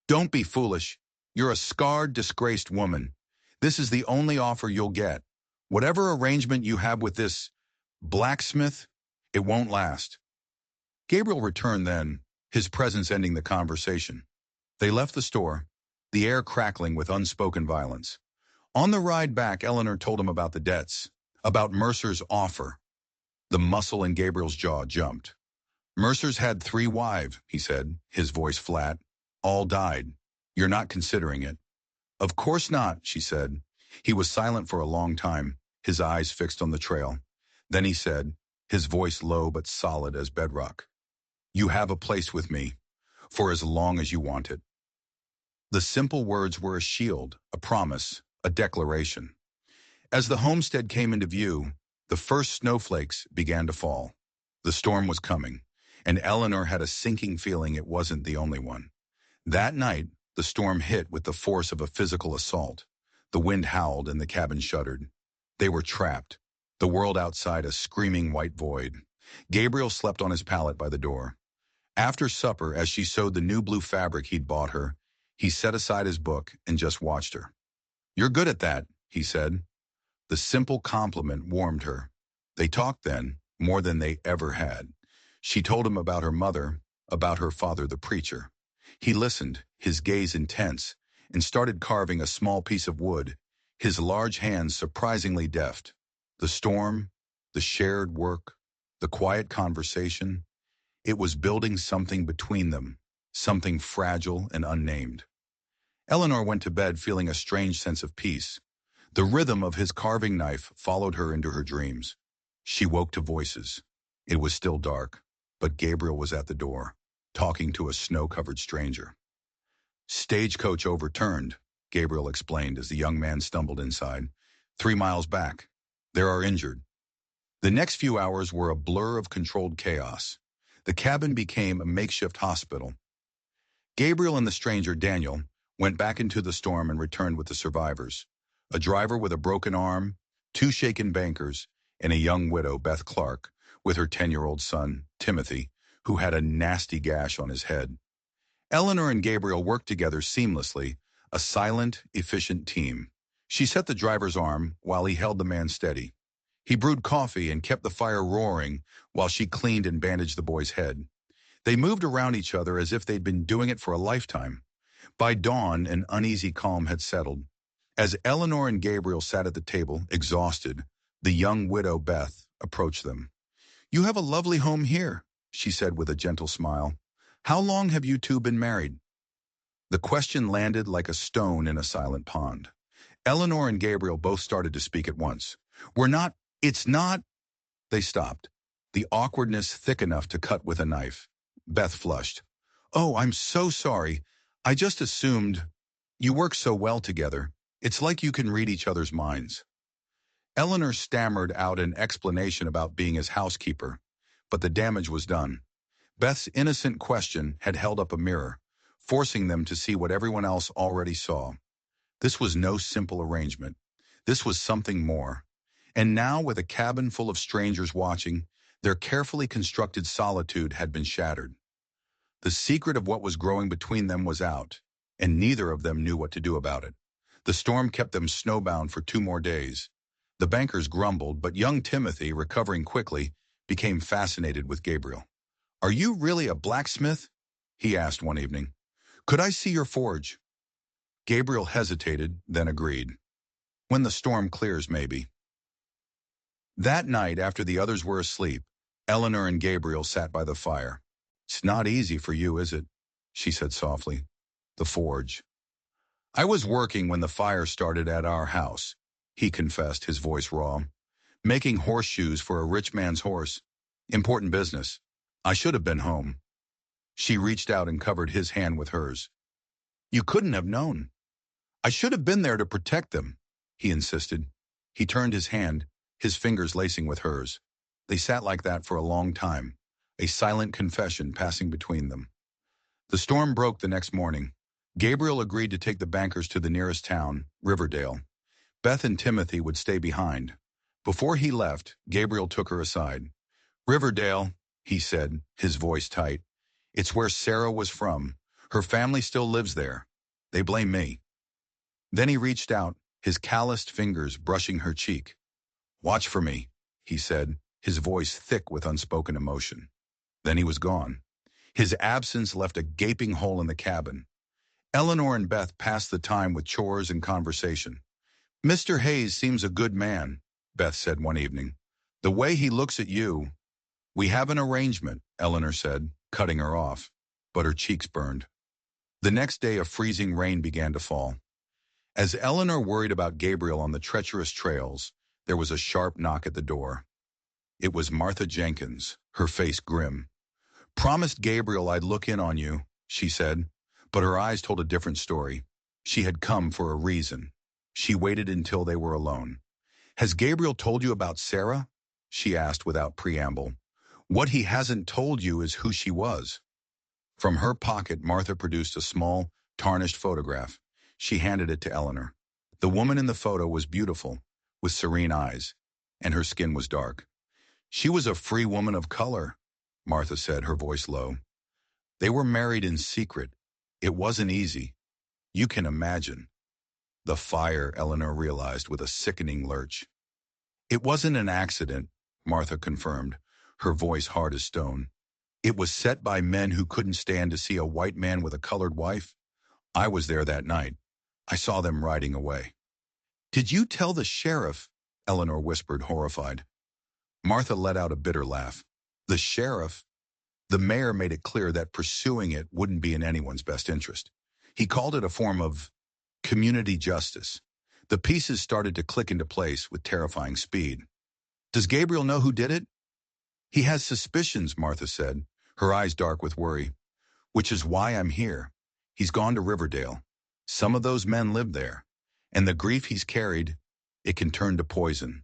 "Don't be foolish. You're a scarred, disgraced woman. This is the only offer you'll get. Whatever arrangement you have with this blacksmith, it won't last." Gabriel returned then, his presence ending the conversation. They left the store, the air crackling with unspoken violence. On the ride back, Eleanor told him about the debts, about Mercer's offer. The muscle in Gabriel's jaw jumped. "Mercer's had 3 wives," he said, his voice flat. "All died. You're not considering it." "Of course not," she said. He was silent for a long time, his eyes fixed on the trail. Then he said, his voice low but solid as bedrock, "You have a place with me, for as long as you want it." The simple words were a shield, a promise, a declaration. As the homestead came into view, the first snowflakes began to fall. The storm was coming, and Eleanor had a sinking feeling it wasn't the only one. That night, the storm hit with the force of a physical assault. The wind howled and the cabin shuddered. They were trapped, the world outside a screaming white void. Gabriel slept on his pallet by the door. After supper, as she sewed the new blue fabric he'd bought her, he set aside his book and just watched her. "You're good at that," he said. The simple compliment warmed her. They talked then, more than they ever had. She told him about her mother, about her father the preacher. He listened, his gaze intense, and started carving a small piece of wood, his large hands surprisingly deft. The storm, the shared work, the quiet conversation, it was building something between them, something fragile and unnamed. Eleanor went to bed feeling a strange sense of peace. The rhythm of his carving knife followed her into her dreams. She woke to voices. It was still dark, but Gabriel was at the door, talking to a snow-covered stranger. "Stagecoach overturned," Gabriel explained as the young man stumbled inside. "3 miles back. There are injured." The next few hours were a blur of controlled chaos. The cabin became a makeshift hospital. Gabriel and the stranger, Daniel, went back into the storm and returned with the survivors. A driver with a broken arm, two shaken bankers, and a young widow, Beth Clark, with her 10-year-old son, Timothy, who had a nasty gash on his head. Eleanor and Gabriel worked together seamlessly, a silent, efficient team. She set the driver's arm while he held the man steady. He brewed coffee and kept the fire roaring while she cleaned and bandaged the boy's head. They moved around each other as if they'd been doing it for a lifetime. By dawn, an uneasy calm had settled. As Eleanor and Gabriel sat at the table, exhausted, the young widow, Beth, approached them. "You have a lovely home here," she said with a gentle smile. "How long have you two been married?" The question landed like a stone in a silent pond. Eleanor and Gabriel both started to speak at once. It's not." They stopped, the awkwardness thick enough to cut with a knife. Beth flushed. "Oh, I'm so sorry. I just assumed. You work so well together. It's like you can read each other's minds." Eleanor stammered out an explanation about being his housekeeper, but the damage was done. Beth's innocent question had held up a mirror, forcing them to see what everyone else already saw. This was no simple arrangement. This was something more. And now, with a cabin full of strangers watching, their carefully constructed solitude had been shattered. The secret of what was growing between them was out, and neither of them knew what to do about it. The storm kept them snowbound for 2 more days. The bankers grumbled, but young Timothy, recovering quickly, became fascinated with Gabriel. "Are you really a blacksmith?" he asked one evening. "Could I see your forge?" Gabriel hesitated, then agreed. "When the storm clears, maybe." That night, after the others were asleep, Eleanor and Gabriel sat by the fire. "It's not easy for you, is it?" she said softly. "The forge." "I was working when the fire started at our house," he confessed, his voice raw. "Making horseshoes for a rich man's horse. Important business. I should have been home." She reached out and covered his hand with hers. "You couldn't have known." "I should have been there to protect them," he insisted. He turned his hand, his fingers lacing with hers. They sat like that for a long time, a silent confession passing between them. The storm broke the next morning. Gabriel agreed to take the bankers to the nearest town, Riverdale. Beth and Timothy would stay behind. Before he left, Gabriel took her aside. "Riverdale," he said, his voice tight. "It's where Sarah was from. Her family still lives there. They blame me." Then he reached out, his calloused fingers brushing her cheek. "Watch for me," he said, his voice thick with unspoken emotion. Then he was gone. His absence left a gaping hole in the cabin. Eleanor and Beth passed the time with chores and conversation. "Mr. Hayes seems a good man," Beth said one evening. "The way he looks at you—" "We have an arrangement," Eleanor said, cutting her off, but her cheeks burned. The next day, a freezing rain began to fall. As Eleanor worried about Gabriel on the treacherous trails, there was a sharp knock at the door. It was Martha Jenkins, her face grim. "Promised Gabriel I'd look in on you," she said, but her eyes told a different story. She had come for a reason. She waited until they were alone. "Has Gabriel told you about Sarah?" she asked without preamble. "What he hasn't told you is who she was." From her pocket, Martha produced a small, tarnished photograph. She handed it to Eleanor. The woman in the photo was beautiful, with serene eyes, and her skin was dark. "She was a free woman of color," Martha said, her voice low. "They were married in secret. It wasn't easy. You can imagine." The fire, Eleanor realized with a sickening lurch. "It wasn't an accident," Martha confirmed, her voice hard as stone. "It was set by men who couldn't stand to see a white man with a colored wife. I was there that night. I saw them riding away." "Did you tell the sheriff?" Eleanor whispered, horrified. Martha let out a bitter laugh. "The sheriff?" "The mayor made it clear that pursuing it wouldn't be in anyone's best interest. He called it a form of community justice." The pieces started to click into place with terrifying speed. "Does Gabriel know who did it?" "He has suspicions," Martha said, her eyes dark with worry. "Which is why I'm here. He's gone to Riverdale. Some of those men live there. And the grief he's carried, it can turn to poison."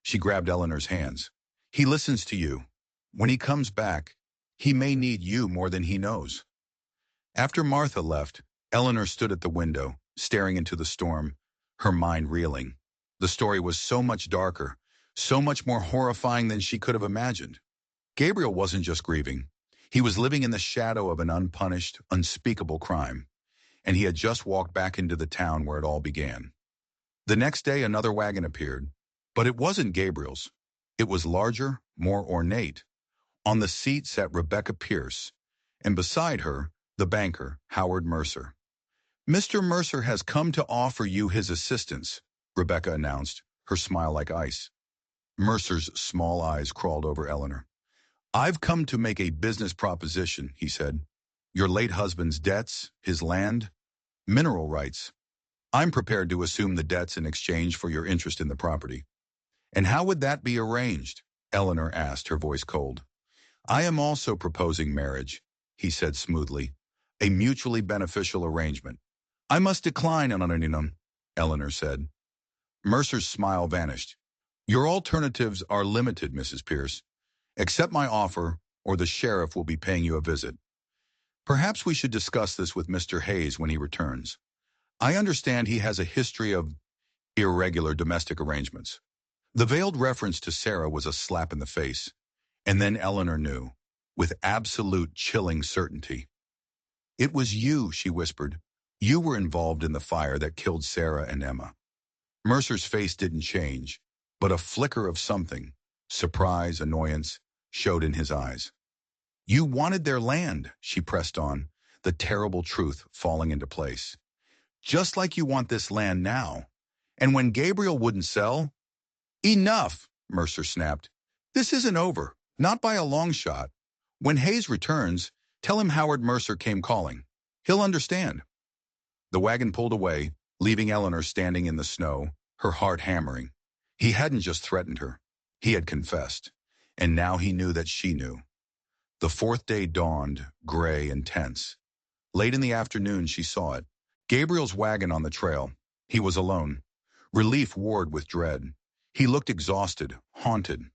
She grabbed Eleanor's hands. He listens to you. When he comes back, he may need you more than he knows. After Martha left, Eleanor stood at the window, staring into the storm, her mind reeling. The story was so much darker, so much more horrifying than she could have imagined. Gabriel wasn't just grieving. He was living in the shadow of an unpunished, unspeakable crime, and he had just walked back into the town where it all began. The next day, another wagon appeared, but it wasn't Gabriel's. It was larger, more ornate. On the seat sat Rebecca Pierce, and beside her, the banker, Howard Mercer. "Mr. Mercer has come to offer you his assistance," Rebecca announced, her smile like ice. Mercer's small eyes crawled over Eleanor. "I've come to make a business proposition," he said. "Your late husband's debts, his land, mineral rights. I'm prepared to assume the debts in exchange for your interest in the property." "And how would that be arranged?" Eleanor asked, her voice cold. "I am also proposing marriage," he said smoothly. "A mutually beneficial arrangement." "I must decline, Eleanor said. Mercer's smile vanished. "Your alternatives are limited, Mrs. Pierce. Accept my offer, or the sheriff will be paying you a visit. Perhaps we should discuss this with Mr. Hayes when he returns. I understand he has a history of irregular domestic arrangements." The veiled reference to Sarah was a slap in the face, and then Eleanor knew, with absolute chilling certainty. "It was you," she whispered. "You were involved in the fire that killed Sarah and Emma." Mercer's face didn't change, but a flicker of something, surprise, annoyance, showed in his eyes. "You wanted their land," she pressed on, the terrible truth falling into place. "Just like you want this land now. And when Gabriel wouldn't sell—" "Enough," Mercer snapped. "This isn't over, not by a long shot. When Hayes returns, tell him Howard Mercer came calling. He'll understand." The wagon pulled away, leaving Eleanor standing in the snow, her heart hammering. He hadn't just threatened her. He had confessed. And now he knew that she knew. The fourth day dawned, gray and tense. Late in the afternoon, she saw it. Gabriel's wagon on the trail. He was alone. Relief warred with dread. He looked exhausted, haunted.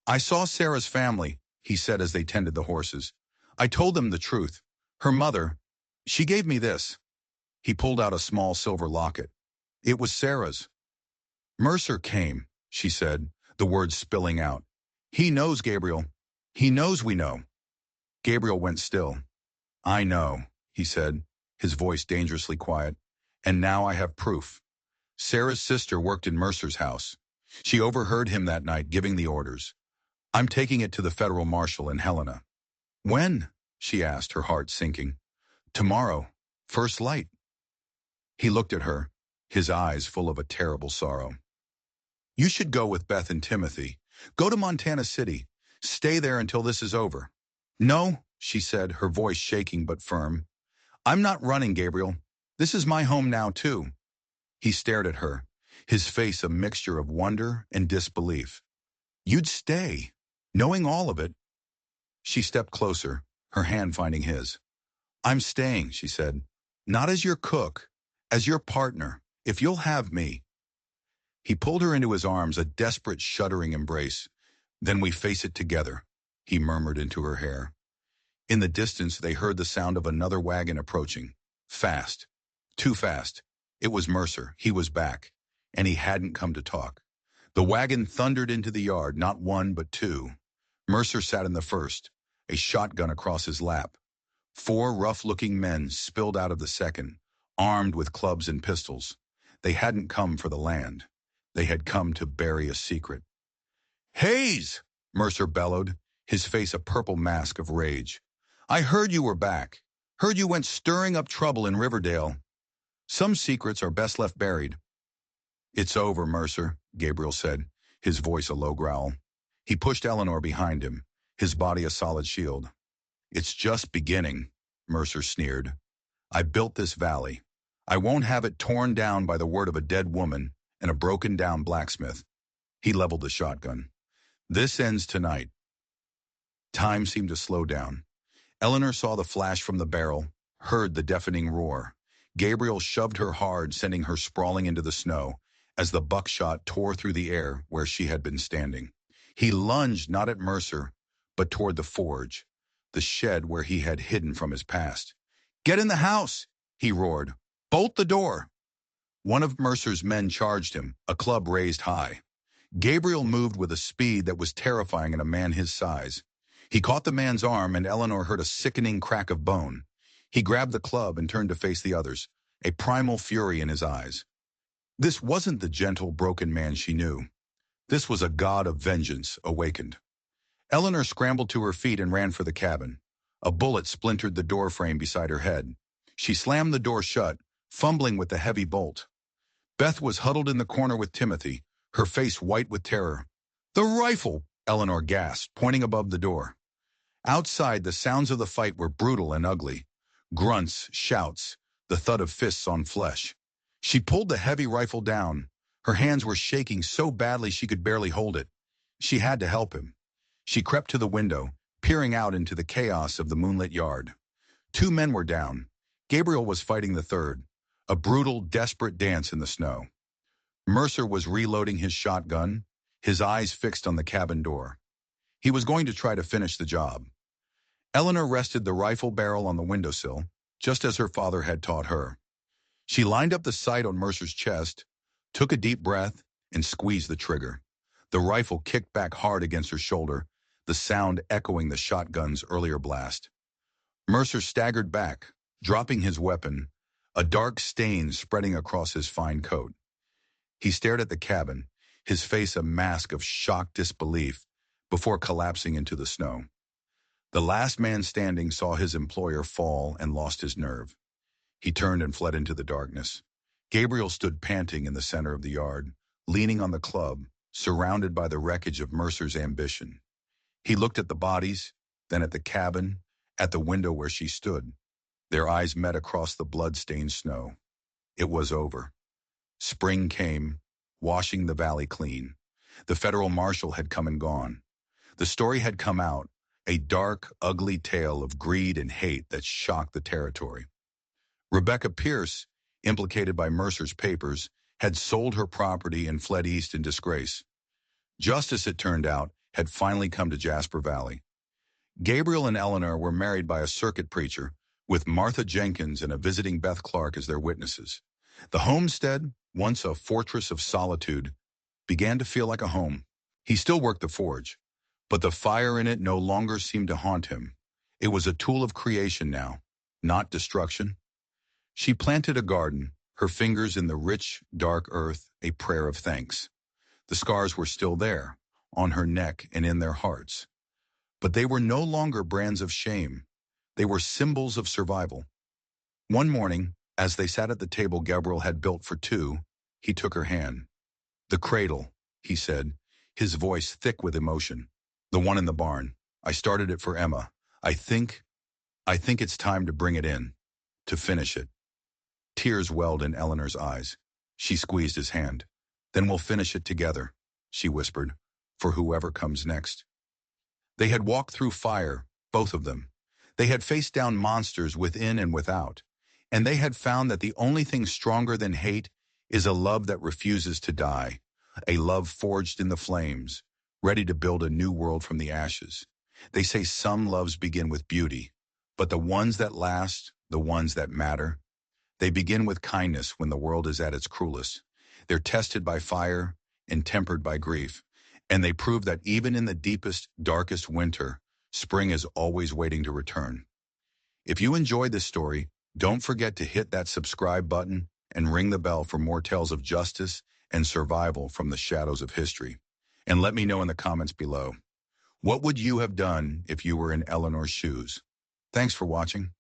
"I saw Sarah's family," he said as they tended the horses. "I told them the truth. Her mother, she gave me this." He pulled out a small silver locket. It was Sarah's. "Mercer came," she said, the words spilling out. "He knows, Gabriel. He knows we know." Gabriel went still. "I know," he said, his voice dangerously quiet. "And now I have proof. Sarah's sister worked in Mercer's house. She overheard him that night giving the orders. I'm taking it to the federal marshal in Helena." "When?" she asked, her heart sinking. "Tomorrow. First light." He looked at her, his eyes full of a terrible sorrow. "You should go with Beth and Timothy. Go to Montana City. Stay there until this is over." "No," she said, her voice shaking but firm. "I'm not running, Gabriel. This is my home now, too." He stared at her, his face a mixture of wonder and disbelief. "You'd stay, knowing all of it." She stepped closer, her hand finding his. "I'm staying," she said. "Not as your cook, as your partner, if you'll have me." He pulled her into his arms, a desperate, shuddering embrace. "Then we face it together," he murmured into her hair. In the distance, they heard the sound of another wagon approaching. Fast. Too fast. It was Mercer. He was back. And he hadn't come to talk. The wagon thundered into the yard, not one but two. Mercer sat in the first, a shotgun across his lap. 4 rough-looking men spilled out of the second, armed with clubs and pistols. They hadn't come for the land. They had come to bury a secret. "Hayes!" Mercer bellowed, his face a purple mask of rage. "I heard you were back. Heard you went stirring up trouble in Riverdale. Some secrets are best left buried." "It's over, Mercer," Gabriel said, his voice a low growl. He pushed Eleanor behind him, his body a solid shield. "It's just beginning," Mercer sneered. "I built this valley. I won't have it torn down by the word of a dead woman and a broken-down blacksmith." He leveled the shotgun. "This ends tonight." Time seemed to slow down. Eleanor saw the flash from the barrel, heard the deafening roar. Gabriel shoved her hard, sending her sprawling into the snow, as the buckshot tore through the air where she had been standing. He lunged not at Mercer, but toward the forge, the shed where he had hidden from his past. "Get in the house!" he roared. "Bolt the door!" One of Mercer's men charged him, a club raised high. Gabriel moved with a speed that was terrifying in a man his size. He caught the man's arm, and Eleanor heard a sickening crack of bone. He grabbed the club and turned to face the others, a primal fury in his eyes. This wasn't the gentle, broken man she knew. This was a god of vengeance awakened. Eleanor scrambled to her feet and ran for the cabin. A bullet splintered the door frame beside her head. She slammed the door shut, fumbling with the heavy bolt. Beth was huddled in the corner with Timothy, her face white with terror. "The rifle!" Eleanor gasped, pointing above the door. Outside, the sounds of the fight were brutal and ugly. Grunts, shouts, the thud of fists on flesh. She pulled the heavy rifle down. Her hands were shaking so badly she could barely hold it. She had to help him. She crept to the window, peering out into the chaos of the moonlit yard. 2 men were down. Gabriel was fighting the third, a brutal, desperate dance in the snow. Mercer was reloading his shotgun, his eyes fixed on the cabin door. He was going to try to finish the job. Eleanor rested the rifle barrel on the windowsill, just as her father had taught her. She lined up the sight on Mercer's chest, took a deep breath, and squeezed the trigger. The rifle kicked back hard against her shoulder, the sound echoing the shotgun's earlier blast. Mercer staggered back, dropping his weapon, a dark stain spreading across his fine coat. He stared at the cabin, his face a mask of shocked disbelief, before collapsing into the snow. The last man standing saw his employer fall and lost his nerve. He turned and fled into the darkness. Gabriel stood panting in the center of the yard, leaning on the club, surrounded by the wreckage of Mercer's ambition. He looked at the bodies, then at the cabin, at the window where she stood. Their eyes met across the blood-stained snow. It was over. Spring came, washing the valley clean. The federal marshal had come and gone. The story had come out, a dark, ugly tale of greed and hate that shocked the territory. Rebecca Pierce, implicated by Mercer's papers, had sold her property and fled east in disgrace. Justice, it turned out, had finally come to Jasper Valley. Gabriel and Eleanor were married by a circuit preacher, with Martha Jenkins and a visiting Beth Clark as their witnesses. The homestead, once a fortress of solitude, began to feel like a home. He still worked the forge, but the fire in it no longer seemed to haunt him. It was a tool of creation now, not destruction. She planted a garden, her fingers in the rich, dark earth, a prayer of thanks. The scars were still there, on her neck and in their hearts. But they were no longer brands of shame. They were symbols of survival. One morning, as they sat at the table Gabriel had built for 2, he took her hand. "The cradle," he said, his voice thick with emotion. "The one in the barn. I started it for Emma. I think it's time to bring it in, to finish it." Tears welled in Eleanor's eyes. She squeezed his hand. "Then we'll finish it together," she whispered, "for whoever comes next." They had walked through fire, both of them. They had faced down monsters within and without, and they had found that the only thing stronger than hate is a love that refuses to die, a love forged in the flames, ready to build a new world from the ashes. They say some loves begin with beauty, but the ones that last, the ones that matter, they begin with kindness when the world is at its cruelest. They're tested by fire and tempered by grief, and they prove that even in the deepest, darkest winter, spring is always waiting to return. If you enjoyed this story, don't forget to hit that subscribe button and ring the bell for more tales of justice and survival from the shadows of history. And let me know in the comments below. What would you have done if you were in Eleanor's shoes? Thanks for watching.